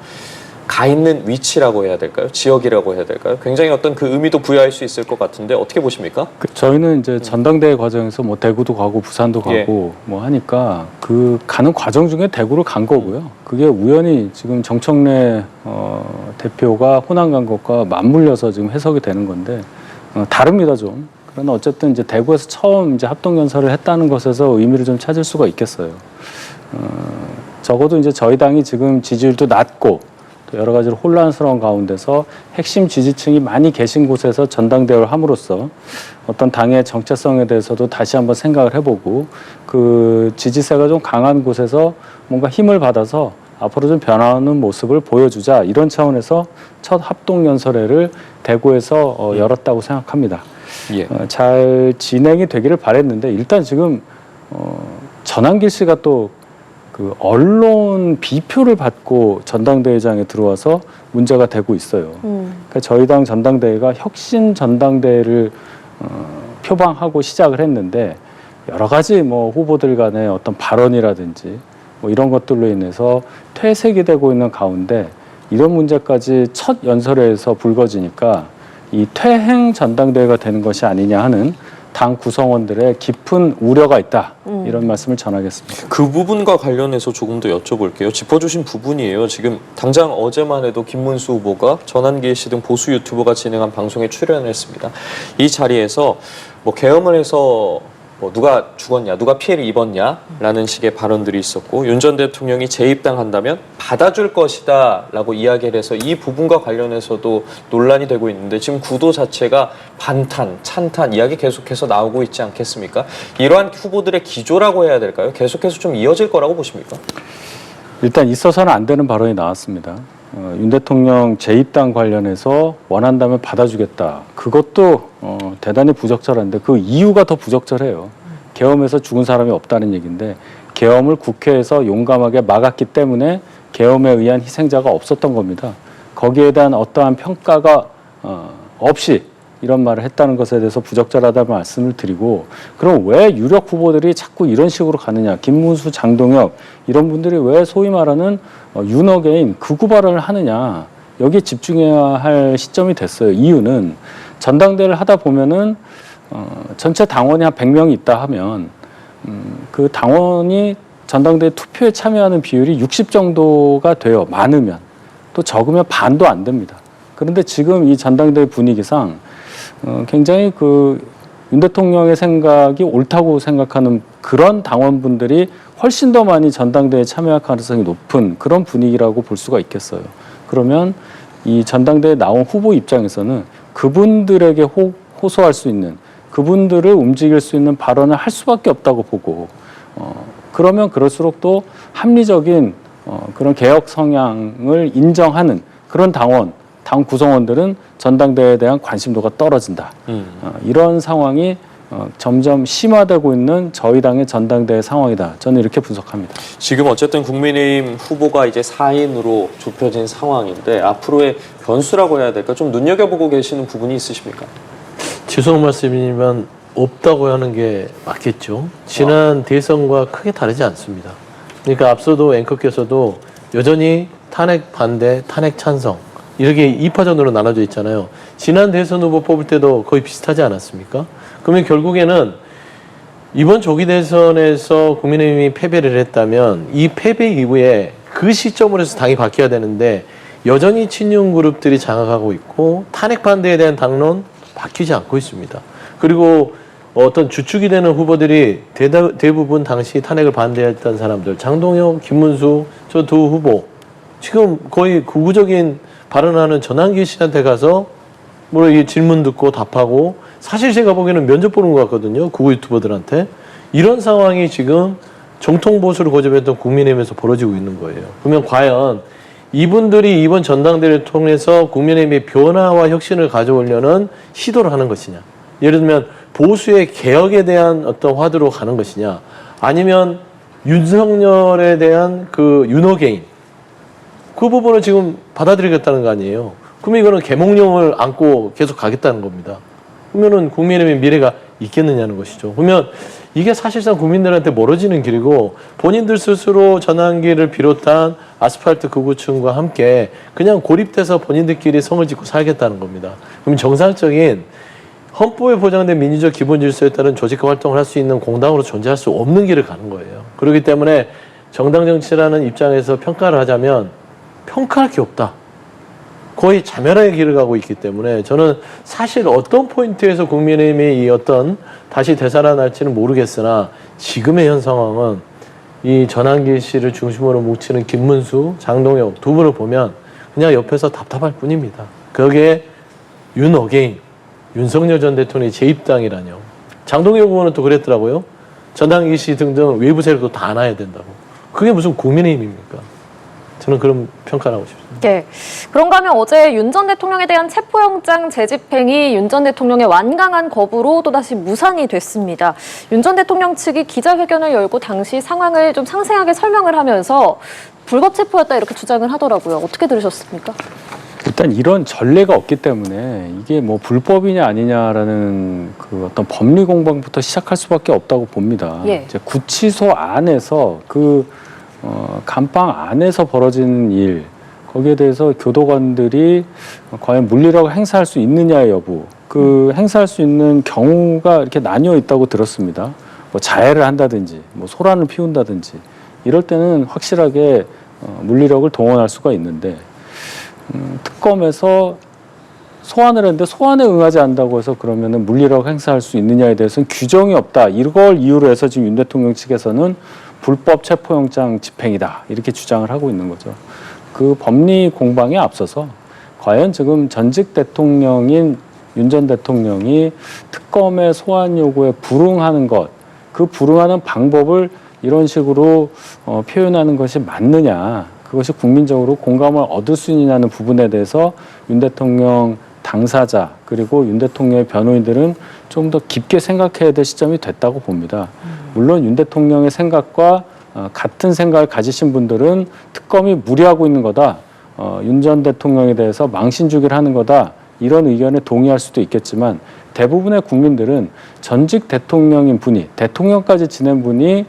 가 있는 위치라고 해야 될까요? 지역이라고 해야 될까요? 굉장히 어떤 그 의미도 부여할 수 있을 것 같은데 어떻게 보십니까? 저희는 이제 전당대회 과정에서 뭐 대구도 가고 부산도 가고 뭐 하니까 그 가는 과정 중에 대구를 간 거고요. 그게 우연히 지금 정청래 대표가 호남 간 것과 맞물려서 지금 해석이 되는 건데 다릅니다 좀. 그러나 어쨌든 이제 대구에서 처음 이제 합동연설을 했다는 것에서 의미를 좀 찾을 수가 있겠어요. 적어도 이제 저희 당이 지금 지지율도 낮고 여러 가지로 혼란스러운 가운데서 핵심 지지층이 많이 계신 곳에서 전당대회를 함으로써 어떤 당의 정체성에 대해서도 다시 한번 생각을 해보고 그 지지세가 좀 강한 곳에서 뭔가 힘을 받아서 앞으로 좀 변화하는 모습을 보여주자 이런 차원에서 첫 합동연설회를 대구에서 열었다고 생각합니다. 예. 잘 진행이 되기를 바랬는데 일단 지금 전한길 씨가 또 그 언론 비표를 받고 전당대회장에 들어와서 문제가 되고 있어요. 그러니까 저희 당 전당대회가 혁신 전당대회를 표방하고 시작을 했는데 여러 가지 뭐 후보들 간의 어떤 발언이라든지 뭐 이런 것들로 인해서 퇴색이 되고 있는 가운데 이런 문제까지 첫 연설회에서 불거지니까 이 퇴행 전당대회가 되는 것이 아니냐 하는 당 구성원들의 깊은 우려가 있다. 이런 말씀을 전하겠습니다. 그 부분과 관련해서 조금 더 여쭤볼게요. 짚어주신 부분이에요. 지금 당장 어제만 해도 김문수 후보가 전한길 씨 등 보수 유튜버가 진행한 방송에 출연했습니다. 이 자리에서 뭐 계엄을 해서 뭐 누가 죽었냐, 누가 피해를 입었냐라는 식의 발언들이 있었고 윤 전 대통령이 재입당한다면 받아줄 것이다라고 이야기를 해서 이 부분과 관련해서도 논란이 되고 있는데 지금 구도 자체가 반탄, 찬탄 이야기 계속해서 나오고 있지 않겠습니까? 이러한 후보들의 기조라고 해야 될까요? 계속해서 좀 이어질 거라고 보십니까? 일단 있어서는 안 되는 발언이 나왔습니다. 윤 대통령 재입당 관련해서 원한다면 받아주겠다. 그것도 대단히 부적절한데 그 이유가 더 부적절해요. 계엄에서 죽은 사람이 없다는 얘기인데 계엄을 국회에서 용감하게 막았기 때문에 계엄에 의한 희생자가 없었던 겁니다. 거기에 대한 어떠한 평가가 없이 이런 말을 했다는 것에 대해서 부적절하다는 말씀을 드리고, 그럼 왜 유력 후보들이 자꾸 이런 식으로 가느냐. 김문수, 장동혁 이런 분들이 왜 소위 말하는 윤어게인 극우 발언을 하느냐. 여기에 집중해야 할 시점이 됐어요. 이유는 전당대회를 하다 보면은 전체 당원이 한 100명이 있다 하면 그 당원이 전당대회 투표에 참여하는 비율이 60 정도가 돼요. 많으면. 또 적으면 반도 안 됩니다. 그런데 지금 이 전당대회 분위기상 굉장히 윤 대통령의 생각이 옳다고 생각하는 그런 당원분들이 훨씬 더 많이 전당대회에 참여할 가능성이 높은 그런 분위기라고 볼 수가 있겠어요. 그러면 이 전당대회에 나온 후보 입장에서는 그분들에게 호소할 수 있는, 그분들을 움직일 수 있는 발언을 할 수밖에 없다고 보고, 그러면 그럴수록 또 합리적인 그런 개혁 성향을 인정하는 그런 당 구성원들은 전당대회에 대한 관심도가 떨어진다. 이런 상황이 점점 심화되고 있는 저희 당의 전당대회 상황이다. 저는 이렇게 분석합니다. 지금 어쨌든 국민의힘 후보가 이제 4인으로 좁혀진 상황인데 앞으로의 변수라고 해야 될까? 좀 눈여겨보고 계시는 부분이 있으십니까? 죄송한 말씀이지만 없다고 하는 게 맞겠죠. 지난 대선과 크게 다르지 않습니다. 그러니까 앞서도 앵커께서도 여전히 탄핵 반대, 탄핵 찬성 이렇게 2파전으로 나눠져 있잖아요. 지난 대선 후보 뽑을 때도 거의 비슷하지 않았습니까? 그러면 결국에는 이번 조기 대선에서 국민의힘이 패배를 했다면 이 패배 이후에 그 시점으로 해서 당이 바뀌어야 되는데 여전히 친윤 그룹들이 장악하고 있고 탄핵 반대에 대한 당론 바뀌지 않고 있습니다. 그리고 어떤 주축이 되는 후보들이 대부분 당시 탄핵을 반대했던 사람들, 장동혁, 김문수 저 두 후보 지금 거의 극우적인 발언하는 전환기 씨한테 가서 이 질문 듣고 답하고, 사실 제가 보기에는 면접 보는 것 같거든요. 극우 유튜버들한테. 이런 상황이 지금 정통 보수를 고집했던 국민의힘에서 벌어지고 있는 거예요. 그러면 과연 이분들이 이번 전당대회를 통해서 국민의힘의 변화와 혁신을 가져오려는 시도를 하는 것이냐. 예를 들면 보수의 개혁에 대한 어떤 화두로 가는 것이냐. 아니면 윤석열에 대한 그 윤호개인. 그 부분을 지금 받아들이겠다는 거 아니에요. 그러면 이거는 계몽령을 안고 계속 가겠다는 겁니다. 그러면은 국민의힘의 미래가 있겠느냐는 것이죠. 그러면 이게 사실상 국민들한테 멀어지는 길이고 본인들 스스로 전환기를 비롯한 아스팔트 극우층과 함께 그냥 고립돼서 본인들끼리 성을 짓고 살겠다는 겁니다. 그럼 정상적인 헌법에 보장된 민주적 기본 질서에 따른 조직과 활동을 할 수 있는 공당으로 존재할 수 없는 길을 가는 거예요. 그렇기 때문에 정당 정치라는 입장에서 평가를 하자면 평가할 게 없다. 거의 자멸의 길을 가고 있기 때문에 저는 사실 어떤 포인트에서 국민의힘이 이 어떤 다시 되살아날지는 모르겠으나 지금의 현 상황은 이 전환기 씨를 중심으로 뭉치는 김문수, 장동혁 두 분을 보면 그냥 옆에서 답답할 뿐입니다. 거기에 윤어게인, 윤석열 전 대통령의 재입당이라뇨. 장동혁 의원은 또 그랬더라고요. 전환기 씨 등등 외부 세력도 다 안아야 된다고. 그게 무슨 국민의힘입니까? 저는 그런 평가를 하고 싶습니다. 네. 그런가 하면 어제 윤 전 대통령에 대한 체포영장 재집행이 윤 전 대통령의 완강한 거부로 또다시 무산이 됐습니다. 윤 전 대통령 측이 기자회견을 열고 당시 상황을 좀 상세하게 설명을 하면서 불법 체포였다 이렇게 주장을 하더라고요. 어떻게 들으셨습니까? 일단 이런 전례가 없기 때문에 이게 뭐 불법이냐 아니냐라는 그 어떤 법리 공방부터 시작할 수밖에 없다고 봅니다. 예. 이제 구치소 안에서 감방 안에서 벌어지는 일, 거기에 대해서 교도관들이 과연 물리력을 행사할 수 있느냐의 여부, 행사할 수 있는 경우가 이렇게 나뉘어 있다고 들었습니다. 뭐 자해를 한다든지, 뭐 소란을 피운다든지, 이럴 때는 확실하게 물리력을 동원할 수가 있는데, 특검에서 소환을 했는데 소환에 응하지 않는다고 해서 그러면은 물리력 행사할 수 있느냐에 대해서는 규정이 없다. 이걸 이유로 해서 지금 윤 대통령 측에서는 불법 체포영장 집행이다. 이렇게 주장을 하고 있는 거죠. 그 법리 공방에 앞서서 과연 지금 전직 대통령인 윤 전 대통령이 특검의 소환 요구에 불응하는 것, 그 불응하는 방법을 이런 식으로 표현하는 것이 맞느냐, 그것이 국민적으로 공감을 얻을 수 있느냐는 부분에 대해서 윤 대통령 당사자 그리고 윤 대통령의 변호인들은 좀 더 깊게 생각해야 될 시점이 됐다고 봅니다. 물론 윤 대통령의 생각과 같은 생각을 가지신 분들은 특검이 무리하고 있는 거다, 윤 전 대통령에 대해서 망신주기를 하는 거다, 이런 의견에 동의할 수도 있겠지만 대부분의 국민들은 전직 대통령인 분이, 대통령까지 지낸 분이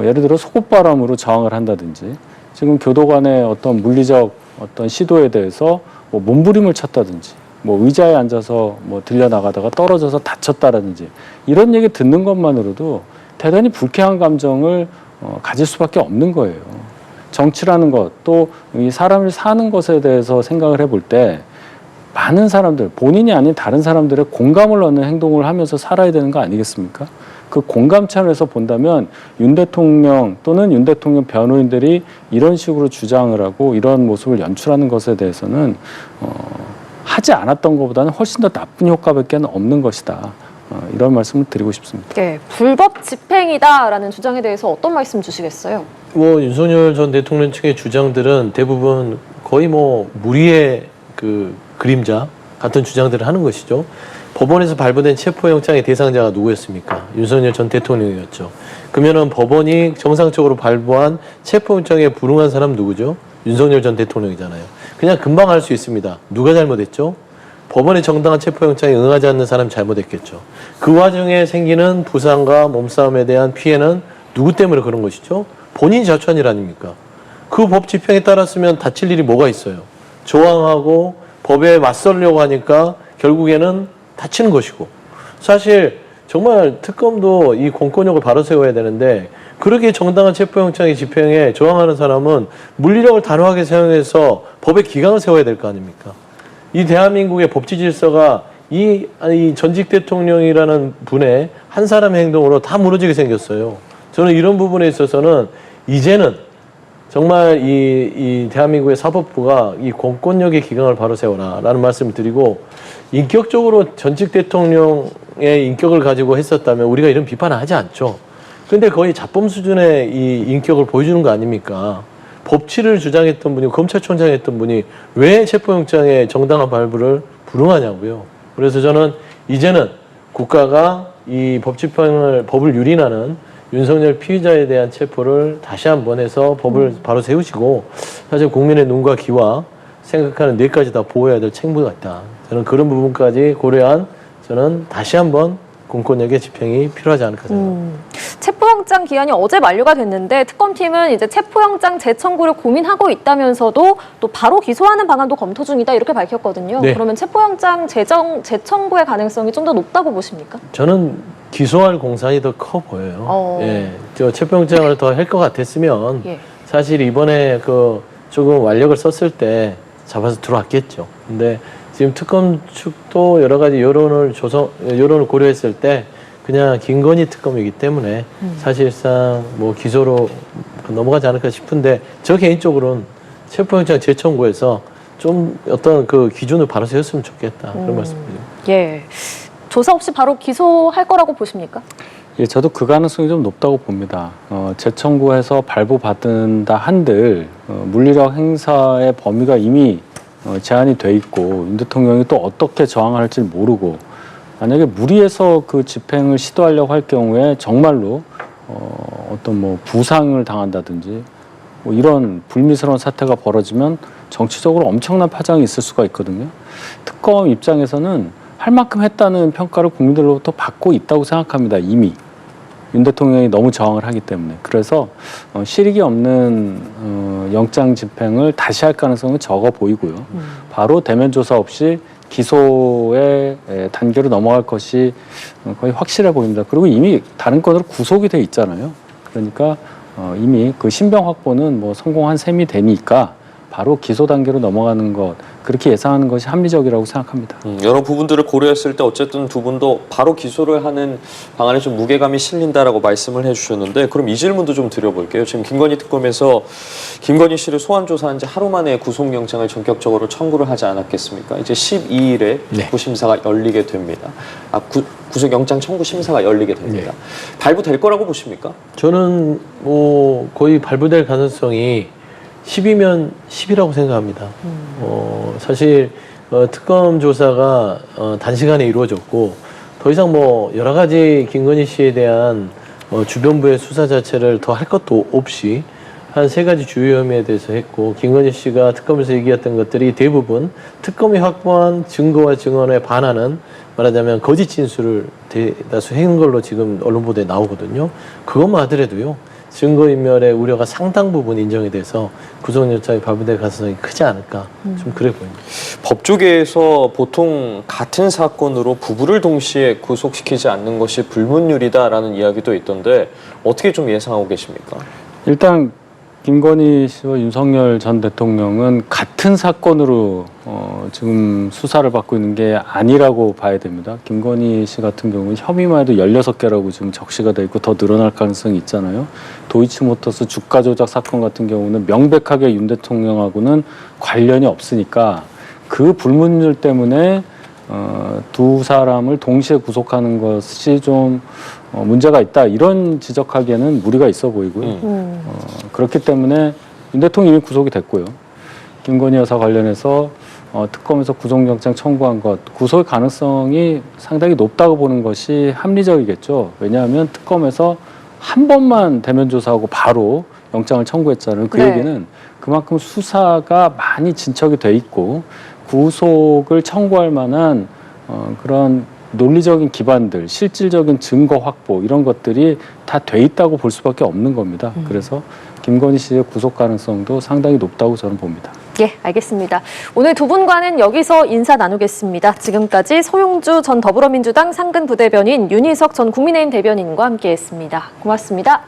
예를 들어 속옷바람으로 저항을 한다든지, 지금 교도관의 어떤 물리적 어떤 시도에 대해서 뭐 몸부림을 쳤다든지, 뭐 의자에 앉아서 뭐 들려나가다가 떨어져서 다쳤다라든지, 이런 얘기 듣는 것만으로도 대단히 불쾌한 감정을 가질 수밖에 없는 거예요. 정치라는 것, 또 이 사람을 사는 것에 대해서 생각을 해볼 때 많은 사람들, 본인이 아닌 다른 사람들의 공감을 얻는 행동을 하면서 살아야 되는 거 아니겠습니까? 그 공감 차원에서 본다면 윤 대통령 또는 윤 대통령 변호인들이 이런 식으로 주장을 하고 이런 모습을 연출하는 것에 대해서는 하지 않았던 것보다는 훨씬 더 나쁜 효과밖에 없는 것이다. 이런 말씀을 드리고 싶습니다. 네, 불법 집행이다라는 주장에 대해서 어떤 말씀 주시겠어요? 뭐 윤석열 전 대통령 측의 주장들은 대부분 거의 뭐 무리의 그 그림자 같은 주장들을 하는 것이죠. 법원에서 발부된 체포영장의 대상자가 누구였습니까? 윤석열 전 대통령이었죠. 그러면은 법원이 정상적으로 발부한 체포영장에 불응한 사람 누구죠? 윤석열 전 대통령이잖아요. 그냥 금방 알 수 있습니다. 누가 잘못했죠? 법원의 정당한 체포영장에 응하지 않는 사람이 잘못했겠죠. 그 와중에 생기는 부상과 몸싸움에 대한 피해는 누구 때문에 그런 것이죠? 본인이 자초한 일 아닙니까? 그 법 집행에 따랐으면 다칠 일이 뭐가 있어요? 저항하고 법에 맞서려고 하니까 결국에는 다치는 것이고, 사실 정말 특검도 이 공권력을 바로 세워야 되는데 그렇게 정당한 체포영장의 집행에 저항하는 사람은 물리력을 단호하게 사용해서 법의 기강을 세워야 될 거 아닙니까? 이 대한민국의 법치 질서가 이 전직 대통령이라는 분의 한 사람의 행동으로 다 무너지게 생겼어요. 저는 이런 부분에 있어서는 이제는 정말 이 대한민국의 사법부가 이 공권력의 기강을 바로 세워라라는 말씀을 드리고, 인격적으로 전직 대통령의 인격을 가지고 했었다면 우리가 이런 비판을 하지 않죠. 근데 거의 자범 수준의 이 인격을 보여주는 거 아닙니까? 법치를 주장했던 분이, 검찰총장 했던 분이 왜 체포영장의 정당한 발부를 불응하냐고요. 그래서 저는 이제는 국가가 이 법을 유린하는 윤석열 피의자에 대한 체포를 다시 한번 해서 법을 바로 세우시고, 사실 국민의 눈과 귀와 생각하는 뇌까지 다 보호해야 될 책무가 있다. 저는 그런 부분까지 고려한, 저는 다시 한번 공권력의 집행이 필요하지 않을까 생각합니다. 체포영장 기한이 어제 만료가 됐는데 특검팀은 이제 체포영장 재청구를 고민하고 있다면서도 또 바로 기소하는 방안도 검토 중이다, 이렇게 밝혔거든요. 네. 그러면 체포영장 재청구의 가능성이 좀 더 높다고 보십니까? 저는 기소할 공산이 더 커 보여요. 예, 저 체포영장을 더 할 것 같았으면 예. 사실 이번에 그 조금 완력을 썼을 때 잡아서 들어왔겠죠. 근데 지금 특검 측도 여러 가지 여론을 고려했을 때 그냥 김건희 특검이기 때문에 사실상 뭐 기소로 넘어가지 않을까 싶은데, 저 개인적으로는 체포영장 재청구해서 좀 어떤 그 기준을 바로 세웠으면 좋겠다, 그런 말씀드립니다. 예. 조사 없이 바로 기소할 거라고 보십니까? 예, 저도 그 가능성이 좀 높다고 봅니다. 재청구해서 발부받는다 한들 물리력 행사의 범위가 이미 제한이 돼 있고 윤 대통령이 또 어떻게 저항할지 모르고, 만약에 무리해서 그 집행을 시도하려고 할 경우에 정말로 어떤 뭐 부상을 당한다든지 뭐 이런 불미스러운 사태가 벌어지면 정치적으로 엄청난 파장이 있을 수가 있거든요. 특검 입장에서는 할 만큼 했다는 평가를 국민들로부터 받고 있다고 생각합니다. 이미 윤 대통령이 너무 저항을 하기 때문에. 그래서 실익이 없는 영장 집행을 다시 할 가능성은 적어 보이고요. 바로 대면 조사 없이 기소의 단계로 넘어갈 것이 거의 확실해 보입니다. 그리고 이미 다른 건으로 구속이 돼 있잖아요. 그러니까 이미 그 신병 확보는 뭐 성공한 셈이 되니까 바로 기소 단계로 넘어가는 것, 그렇게 예상하는 것이 합리적이라고 생각합니다. 여러 부분들을 고려했을 때 어쨌든 두 분도 바로 기소를 하는 방안에 좀 무게감이 실린다라고 말씀을 해주셨는데, 그럼 이 질문도 좀 드려볼게요. 지금 김건희 특검에서 김건희 씨를 소환 조사한 지 하루 만에 구속영장을 전격적으로 청구를 하지 않았겠습니까? 이제 12일에 네. 구심사가 열리게 됩니다. 구속영장 청구 심사가 열리게 됩니다. 발부될 거라고 보십니까? 저는 뭐 거의 발부될 가능성이 10이면 10이라고 생각합니다. 사실 특검 조사가 단시간에 이루어졌고 더 이상 뭐 여러 가지 김건희 씨에 대한 주변부의 수사 자체를 더 할 것도 없이 한 3가지 주요 혐의에 대해서 했고, 김건희 씨가 특검에서 얘기했던 것들이 대부분 특검이 확보한 증거와 증언에 반하는, 말하자면 거짓 진술을 대다수 한 걸로 지금 언론 보도에 나오거든요. 그것만 하더라도요, 증거인멸의 우려가 상당 부분 인정이 돼서 구속영장이 발부될 가능성이 크지 않을까, 좀 그래 보입니다. 법조계에서 보통 같은 사건으로 부부를 동시에 구속시키지 않는 것이 불문율이다라는 이야기도 있던데 어떻게 좀 예상하고 계십니까? 일단 김건희 씨와 윤석열 전 대통령은 같은 사건으로 지금 수사를 받고 있는 게 아니라고 봐야 됩니다. 김건희 씨 같은 경우는 혐의만 해도 16개라고 지금 적시가 돼 있고 더 늘어날 가능성이 있잖아요. 도이치모터스 주가 조작 사건 같은 경우는 명백하게 윤 대통령하고는 관련이 없으니까 그 불문율 때문에 두 사람을 동시에 구속하는 것이 좀 문제가 있다, 이런 지적하기에는 무리가 있어 보이고요. 그렇기 때문에 윤 대통령이 구속이 됐고요. 김건희 여사 관련해서 특검에서 구속영장 청구한 것, 구속의 가능성이 상당히 높다고 보는 것이 합리적이겠죠. 왜냐하면 특검에서 한 번만 대면 조사하고 바로 영장을 청구했잖아요. 그 얘기는 그만큼 수사가 많이 진척이 돼 있고 구속을 청구할 만한 그런 논리적인 기반들, 실질적인 증거 확보, 이런 것들이 다 돼 있다고 볼 수밖에 없는 겁니다. 그래서 김건희 씨의 구속 가능성도 상당히 높다고 저는 봅니다. 예, 알겠습니다. 오늘 두 분과는 여기서 인사 나누겠습니다. 지금까지 서용주 전 더불어민주당 상근 부대변인, 윤희석 전 국민의힘 대변인과 함께했습니다. 고맙습니다.